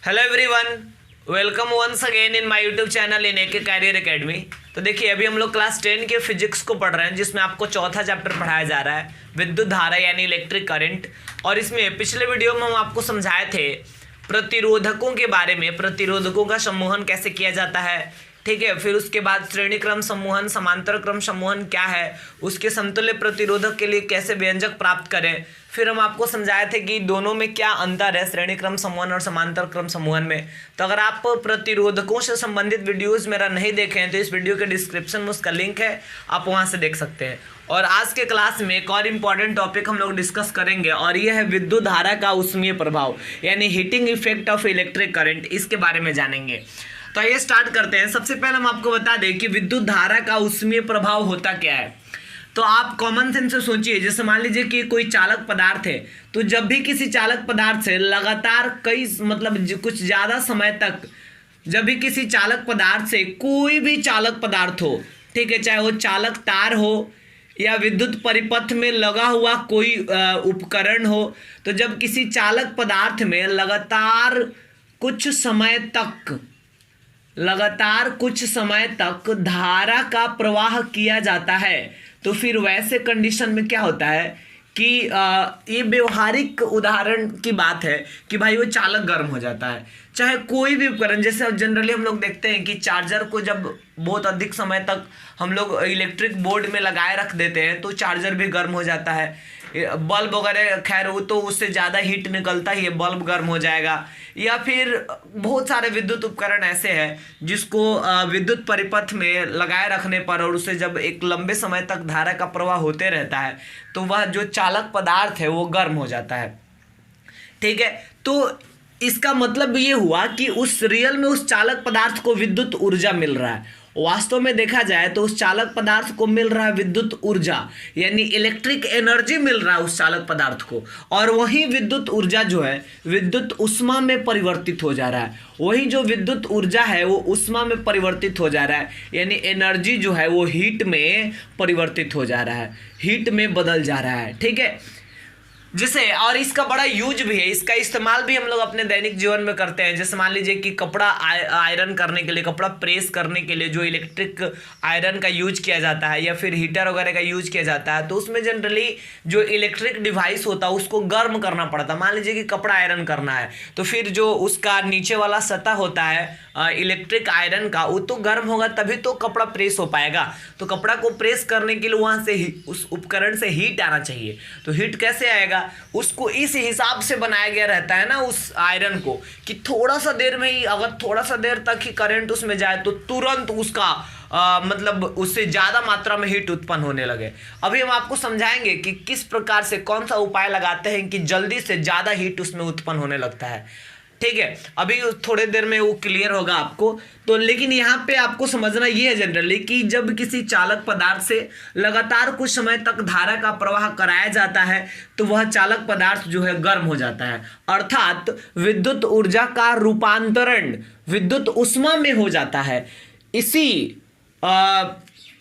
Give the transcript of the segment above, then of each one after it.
Hello everyone, welcome once again in my YouTube channel in AK career academy. तो देखिए, अभी हम लोग क्लास 10 के फिजिक्स को पढ़ रहे हैं, जिसमें आपको चौथा चैप्टर पढ़ाया जा रहा है विद्युत धारा यानी इलेक्ट्रिक करंट। और इसमें पिछले वीडियो में हम आपको समझाए थे प्रतिरोधकों के बारे में, प्रतिरोधकों का सम्मोहन कैसे किया जाता है। ठीक है, फिर उसके बाद श्रेणी क्रम सम्मोहन, समांतर क्रम सम्मोहन क्या है, उसके समतुल्य प्रतिरोधक के लिए कैसे व्यंजक प्राप्त करें। फिर हम आपको समझाए थे कि दोनों में क्या अंतर है, श्रेणी क्रम सम्मोहन और समांतर क्रम सम्मोहन में। तो अगर आप प्रतिरोधकों से संबंधित वीडियोस मेरा नहीं देखे हैं तो इस वीडियो के डिस्क्रिप्शन में उसका लिंक है, आप वहां से देख सकते हैं। और आज के क्लास में एक और इम्पॉर्टेंट टॉपिक हम लोग डिस्कस करेंगे, और यह है विद्युत धारा का ऊष्मीय प्रभाव यानी heating effect of electric current. इसके बारे में जानेंगे। तो ये स्टार्ट करते हैं। सबसे पहले हम आपको बता दें कि विद्युत धारा का ऊष्मीय प्रभाव होता क्या है। तो आप कॉमन सेंस से सोचिए, जैसे मान लीजिए कि कोई चालक पदार्थ है, तो जब भी किसी चालक पदार्थ से लगातार कुछ ज्यादा समय तक, जब भी किसी चालक पदार्थ से कोई भी चालक पदार्थ हो, ठीक है, चाहे वो चालक तार हो या विद्युत परिपथ में लगा हुआ कोई उपकरण हो, तो जब किसी चालक पदार्थ में लगातार कुछ समय तक धारा का प्रवाह किया जाता है, तो फिर वैसे कंडीशन में क्या होता है कि ये व्यवहारिक उदाहरण की बात है कि भाई वो चालक गर्म हो जाता है। चाहे कोई भी उपकरण, जैसे जनरली हम लोग देखते हैं कि चार्जर को जब बहुत अधिक समय तक हम लोग इलेक्ट्रिक बोर्ड में लगाए रख देते हैं तो चार्जर भी गर्म हो जाता है। बल्ब वगैरह, खैर वो तो उससे ज़्यादा हीट निकलता ही है, बल्ब गर्म हो जाएगा। या फिर बहुत सारे विद्युत उपकरण ऐसे हैं जिसको विद्युत परिपथ में लगाए रखने पर और उसे जब एक लंबे समय तक धारा का प्रवाह होते रहता है तो वह जो चालक पदार्थ है वो गर्म हो जाता है। ठीक है, तो इसका मतलब ये हुआ कि उस रियल में उस चालक पदार्थ को विद्युत ऊर्जा मिल रहा है। वास्तव में देखा जाए तो उस चालक पदार्थ को मिल रहा है विद्युत ऊर्जा यानी इलेक्ट्रिक एनर्जी मिल रहा है उस चालक पदार्थ को, और वही विद्युत ऊर्जा जो है विद्युत ऊष्मा में परिवर्तित हो जा रहा है। वही जो विद्युत ऊर्जा है वो ऊष्मा में परिवर्तित हो जा रहा है, यानी एनर्जी जो है वो हीट में परिवर्तित हो जा रहा है, हीट में बदल जा रहा है। ठीक है, जिसे, और इसका बड़ा यूज भी है, इसका इस्तेमाल भी हम लोग अपने दैनिक जीवन में करते हैं। जैसे मान लीजिए कि कपड़ा आयरन करने के लिए, कपड़ा प्रेस करने के लिए जो इलेक्ट्रिक आयरन का यूज किया जाता है या फिर हीटर वगैरह का यूज किया जाता है, तो उसमें जनरली जो इलेक्ट्रिक डिवाइस होता है उसको गर्म करना पड़ता है। मान लीजिए कि कपड़ा आयरन करना है तो फिर जो उसका नीचे वाला सतह होता है इलेक्ट्रिक आयरन का, वो तो गर्म होगा तभी तो कपड़ा प्रेस हो पाएगा। तो कपड़ा को प्रेस करने के लिए वहाँ से उस उपकरण से हीट आना चाहिए। तो हीट कैसे आएगा, उसको इस हिसाब से बनाया गया रहता है ना उस आयरन को, कि थोड़ा सा देर में ही, अगर थोड़ा सा देर तक ही करंट उसमें जाए तो तुरंत उसका उससे ज़्यादा मात्रा में हीट उत्पन्न होने लगे। अभी हम आपको समझाएंगे कि किस प्रकार से, कौन सा उपाय लगाते हैं कि जल्दी से ज़्यादा हीट उसमें उत्पन्न होने लगता है। ठीक है, अभी थोड़े देर में वो क्लियर होगा आपको। तो लेकिन यहाँ पे आपको समझना ये है जनरली कि जब किसी चालक पदार्थ से लगातार कुछ समय तक धारा का प्रवाह कराया जाता है तो वह चालक पदार्थ जो है गर्म हो जाता है, अर्थात विद्युत ऊर्जा का रूपांतरण विद्युत ऊष्मा में हो जाता है।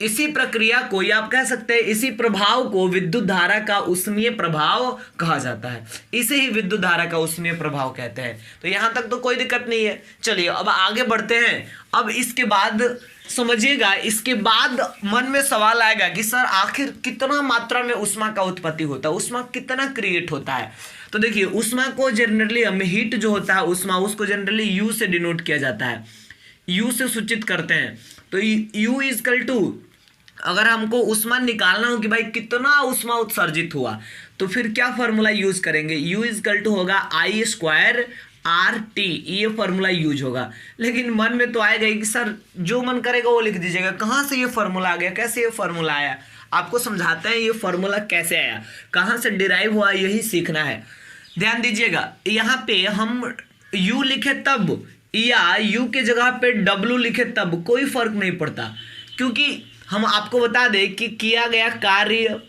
इसी प्रक्रिया को, या आप कह सकते हैं इसी प्रभाव को विद्युत धारा का ऊष्मीय प्रभाव कहा जाता है। इसे ही विद्युत धारा का ऊष्मीय प्रभाव कहते हैं। तो यहां तक तो कोई दिक्कत नहीं है। चलिए अब आगे बढ़ते हैं। अब इसके बाद समझिएगा, इसके बाद मन में सवाल आएगा कि सर आखिर कितना मात्रा में ऊष्मा का उत्पत्ति होता है, ऊष्मा कितना क्रिएट होता है। तो देखिए, ऊष्मा को जनरली हमें, हीट जो होता है ऊष्मा, उसको जनरली यू से डिनोट किया जाता है, यू से सूचित करते हैं। तो यू इज इक्वल टू, अगर हमको ऊष्मा निकालना हो कि भाई कितना ऊष्मा उत्सर्जित हुआ, तो फिर क्या फॉर्मूला यूज करेंगे, यू इज इक्वल टू होगा आई स्क्वायर आर टी, ये फॉर्मूला यूज होगा। लेकिन मन में तो आएगा कि सर जो मन करेगा वो लिख दीजिएगा, कहाँ से ये फॉर्मूला आ गया, कैसे ये फॉर्मूला आया। आपको समझाते हैं ये फॉर्मूला कैसे आया, कहाँ से डिराइव हुआ, यही सीखना है। ध्यान दीजिएगा, यहाँ पे हम यू लिखे तब या यू के जगह पे डब्लू लिखे तब कोई फर्क नहीं पड़ता, क्योंकि हम आपको बता दें कि किया गया कार्य,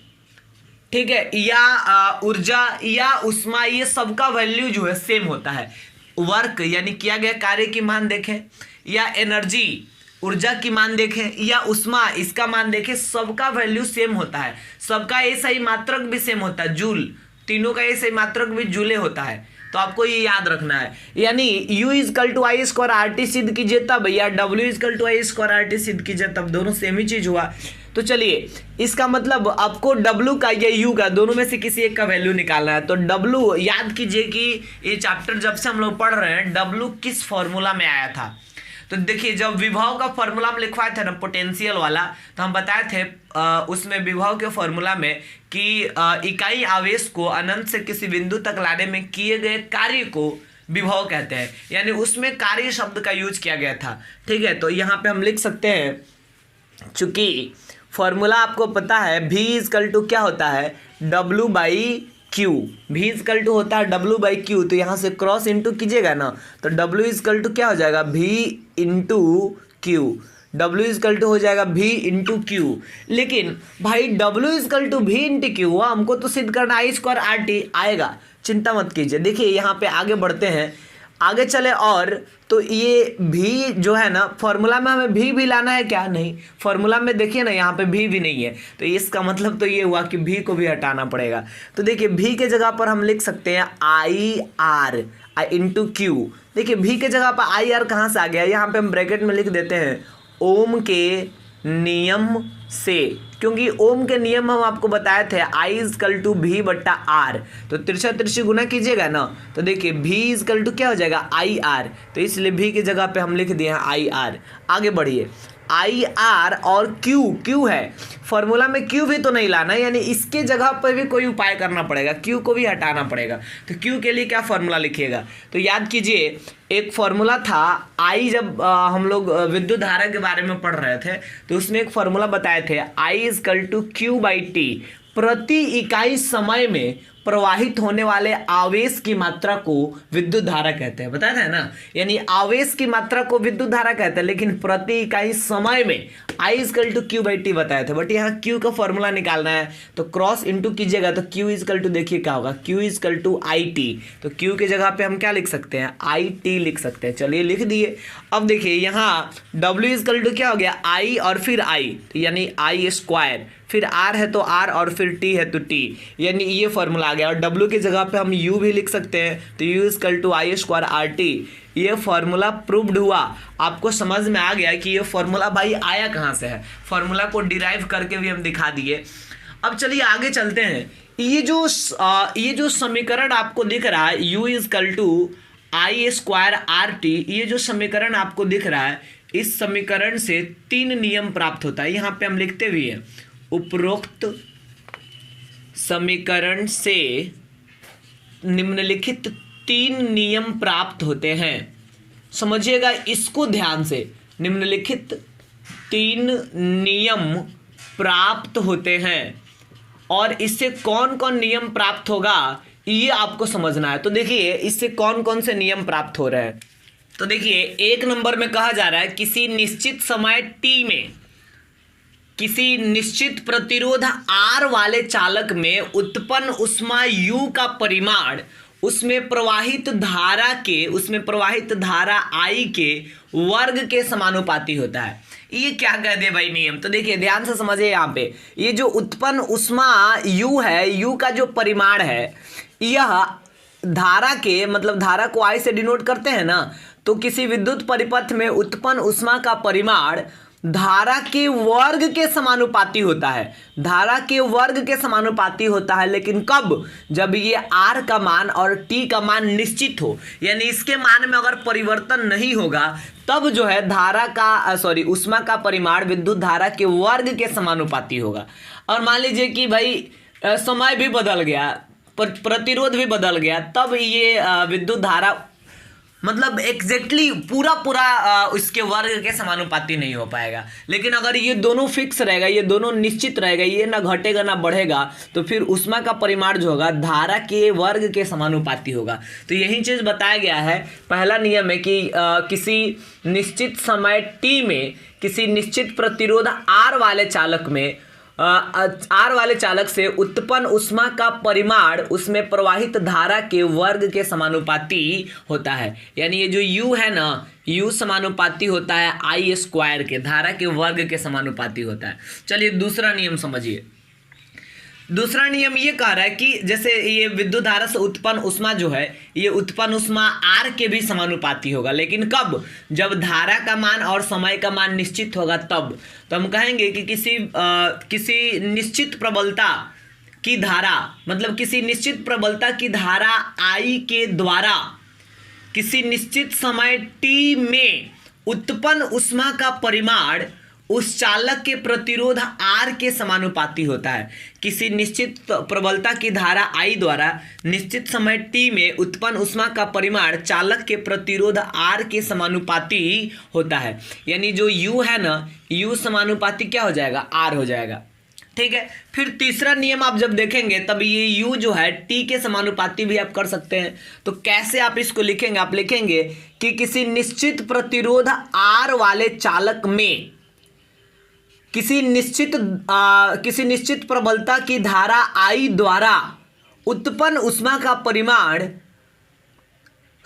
ठीक है, या ऊर्जा या ऊष्मा, ये सबका वैल्यू जो है सेम होता है। वर्क यानी किया गया कार्य की मान देखें, या एनर्जी ऊर्जा की मान देखें, या ऊष्मा इसका मान देखें, सबका वैल्यू सेम होता है। सबका ऐसा ही मात्रक भी सेम होता है, जूल, तीनों का ऐसे मात्रक भी जूले होता है। तो आपको ये याद रखना है। यानी U equal to I square R T सिद्ध कीजिए तब, या W equal to I square R T सिद्ध कीजिए तब, दोनों सेम ही चीज हुआ। तो चलिए इसका मतलब आपको W का या U का दोनों में से किसी एक का वैल्यू निकालना है। तो W याद कीजिए कि ये चैप्टर जब से हम लोग पढ़ रहे हैं W किस फॉर्मूला में आया था। तो देखिए जब विभव का फॉर्मूला हम लिखवाए थे ना पोटेंशियल वाला, तो हम बताए थे उसमें विभव के फॉर्मूला में कि इकाई आवेश को अनंत से किसी बिंदु तक लाने में किए गए कार्य को विभव कहते हैं, यानी उसमें कार्य शब्द का यूज किया गया था। ठीक है, तो यहाँ पे हम लिख सकते हैं, चूंकि फॉर्मूला आपको पता है V इजकल टू क्या होता है W by Q, V equal to होता है W बाई क्यू। तो यहाँ से क्रॉस इंटू कीजिएगा ना तो W इजकल टू क्या हो जाएगा V into Q, W equal to हो जाएगा V इंटू क्यू। लेकिन भाई W equal to V into Q हमको तो सिद्ध करना आई स्क्वायर आर टी आएगा, चिंता मत कीजिए। देखिए यहाँ पे आगे बढ़ते हैं, आगे चले और तो ये भी जो है ना फॉर्मूला में हमें भी लाना है क्या, नहीं, फॉर्मूला में देखिए ना यहाँ पे भी नहीं है, तो इसका मतलब तो ये हुआ कि भी को भी हटाना पड़ेगा। तो देखिए भी के जगह पर हम लिख सकते हैं आई आर इंटू क्यू। देखिए भी के जगह पर आई आर कहाँ से आ गया, यहाँ पे हम ब्रैकेट में लिख देते हैं ओम के नियम से, क्योंकि ओम के नियम हम आपको बताए थे आई इजकल टू भी बट्टा आर। तो तिरछा तिरछी गुना कीजिएगा ना तो देखिए भी इजकल टू क्या हो जाएगा आई आर, तो इसलिए भी की जगह पे हम लिख दिए हैं आई आर। आगे बढ़िए, आई आर और क्यू है, फॉर्मूला में क्यू भी तो नहीं लाना, यानी इसके जगह पर भी कोई उपाय करना पड़ेगा, क्यू को भी हटाना पड़ेगा। तो क्यू के लिए क्या फॉर्मूला लिखिएगा, तो याद कीजिए एक फॉर्मूला था आई, जब हम लोग विद्युत धारा के बारे में पढ़ रहे थे तो उसमें एक फॉर्मूला बताए थे I is equal to Q by T, प्रति इकाई समय में प्रवाहित होने वाले आवेश की मात्रा को विद्युत धारा कहते हैं, बताया था ना, यानी आवेश की मात्रा को विद्युत धारा कहते हैं, लेकिन प्रति इकाई समय में I is equal to Q by T बताए थे। बट यहाँ क्यू का फॉर्मूला निकालना है तो क्रॉस इंटू कीजिएगा तो क्यू इजकल टू देखिए क्या होगा, Q equal to I T. तो क्यू के जगह पे हम क्या लिख सकते हैं, आई टी लिख सकते हैं। चलिए लिख दिए। अब देखिए यहाँ डब्ल्यू इजकल टू क्या हो गया आई और फिर आई, तो यानी आई स्क्वायर, फिर आर है तो आर और फिर टी है तो टी, यानी ये फॉर्मूला आ गया। और डब्ल्यू की जगह पे हम यू भी लिख सकते हैं, तो U equal to I square R T. ये फॉर्मूला प्रूव्ड हुआ, आपको समझ में आ गया कि ये फॉर्मूला भाई आया कहाँ से है, फॉर्मूला को डिराइव करके भी हम दिखा दिए। अब चलिए आगे चलते हैं। ये जो समीकरण आपको दिख रहा है U equal to I square R T, ये जो समीकरण आपको दिख रहा है इस समीकरण से 3 नियम प्राप्त होता है। यहाँ पे हम लिखते भी हैं उपरोक्त समीकरण से निम्नलिखित 3 नियम प्राप्त होते हैं। समझिएगा इसको ध्यान से, निम्नलिखित 3 नियम प्राप्त होते हैं और इससे कौन कौन नियम प्राप्त होगा ये आपको समझना है। तो देखिए इससे कौन कौन से नियम प्राप्त हो रहे हैं। तो देखिए 1 नंबर में कहा जा रहा है किसी निश्चित समय t में किसी निश्चित प्रतिरोध R वाले चालक में उत्पन्न ऊष्मा U का परिमाण उसमें प्रवाहित धारा I के वर्ग के समानुपाती होता है। ये क्या कह दे भाई नियम, तो देखिए ध्यान से समझिए। यहाँ पे ये जो उत्पन्न ऊष्मा U है, U का जो परिमाण है यह धारा के मतलब धारा को I से डिनोट करते हैं ना, तो किसी विद्युत परिपथ में उत्पन्न ऊष्मा का परिमाण धारा के वर्ग के समानुपाती होता है, धारा के वर्ग के समानुपाती होता है। लेकिन कब, जब ये R का मान और T का मान निश्चित हो, यानी इसके मान में अगर परिवर्तन नहीं होगा तब जो है ऊष्मा का परिमाण विद्युत धारा के वर्ग के समानुपाती होगा। और मान लीजिए कि भाई समय भी बदल गया, प्रतिरोध भी बदल गया, तब ये विद्युत धारा मतलब एग्जैक्टली पूरा इसके वर्ग के समानुपाती नहीं हो पाएगा। लेकिन अगर ये दोनों फिक्स रहेगा, ये दोनों निश्चित रहेगा, ये ना घटेगा ना बढ़ेगा, तो फिर ऊष्मा का परिमाण जो होगा धारा के वर्ग के समानुपाती होगा। तो यही चीज़ बताया गया है। पहला नियम है कि किसी निश्चित समय t में किसी निश्चित प्रतिरोध R वाले चालक से उत्पन्न ऊष्मा का परिमाण उसमें प्रवाहित धारा के वर्ग के समानुपाती होता है। यानी ये जो U है ना, U समानुपाती होता है I स्क्वायर के, धारा के वर्ग के समानुपाती होता है। चलिए दूसरा नियम समझिए। दूसरा नियम ये कह रहा है कि जैसे ये विद्युत धारा से उत्पन्न ऊष्मा जो है, ये उत्पन्न ऊष्मा आर के भी समानुपाती होगा, लेकिन कब? जब धारा का मान और समय का मान निश्चित होगा तब। तो हम कहेंगे कि किसी निश्चित प्रबलता की धारा, मतलब किसी निश्चित प्रबलता की धारा आई के द्वारा किसी निश्चित समय टी में उत्पन्न ऊष्मा का परिमाण उस चालक के प्रतिरोध आर के समानुपाती होता है। किसी निश्चित प्रबलता की धारा आई द्वारा निश्चित समय टी में उत्पन्न ऊष्मा का परिमाण चालक के प्रतिरोध आर के समानुपाती होता है। यानी जो U है ना, U समानुपाती क्या हो जाएगा? R हो जाएगा। ठीक है। फिर तीसरा नियम आप जब देखेंगे तब ये U जो है T के समानुपाती भी आप कर सकते हैं। तो कैसे आप इसको लिखेंगे? आप लिखेंगे कि किसी निश्चित प्रतिरोध R वाले चालक में किसी निश्चित प्रबलता की धारा I द्वारा उत्पन्न ऊष्मा का परिमाण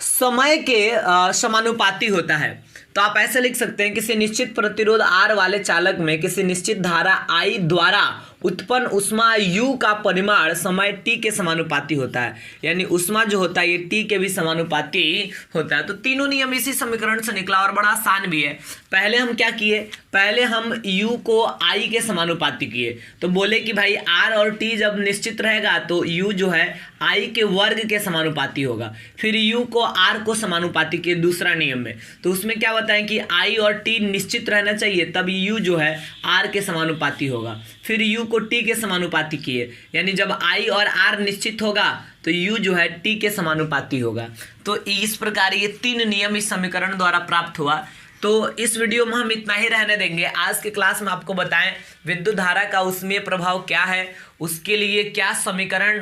समय के समानुपाती होता है। तो आप ऐसे लिख सकते हैं, किसी निश्चित प्रतिरोध R वाले चालक में किसी निश्चित धारा I द्वारा उत्पन्न ऊष्मा U का परिमाण समय T के समानुपाती होता है। यानी ऊष्मा जो होता है ये T के भी समानुपाती होता है। तो तीनों नियम इसी समीकरण से निकला और बड़ा आसान भी है। पहले हम क्या किए? पहले हम U को I के समानुपाती किए। तो बोले कि भाई R और T जब निश्चित रहेगा तो U जो है I के वर्ग के समानुपाती होगा। फिर U को R को समानुपाती किए दूसरा नियम में। तो उसमें क्या बताएं कि I और T निश्चित रहना चाहिए, तब U जो है R के समानुपाती होगा। फिर U को T के समानुपाती किए, यानी जब I और R निश्चित होगा तो U जो है T के समानुपाती होगा। तो इस प्रकार ये तीन नियम इस समीकरण द्वारा प्राप्त हुआ। तो इस वीडियो में हम इतना ही रहने देंगे। आज के क्लास में आपको बताएं विद्युत धारा का ऊष्मीय प्रभाव क्या है, उसके लिए क्या समीकरण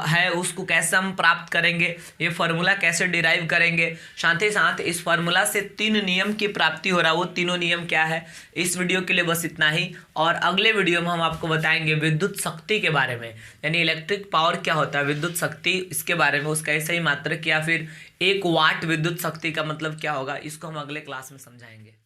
है, उसको कैसे हम प्राप्त करेंगे, ये फार्मूला कैसे डिराइव करेंगे, साथ ही साथ इस फार्मूला से तीन नियम की प्राप्ति हो रहा है, वो तीनों नियम क्या है। इस वीडियो के लिए बस इतना ही, और अगले वीडियो में हम आपको बताएंगे विद्युत शक्ति के बारे में, यानी इलेक्ट्रिक पावर क्या होता है, विद्युत शक्ति, इसके बारे में, उसका सही मात्रक या फिर 1 वाट विद्युत शक्ति का मतलब क्या होगा, इसको हम अगले क्लास में समझाएंगे।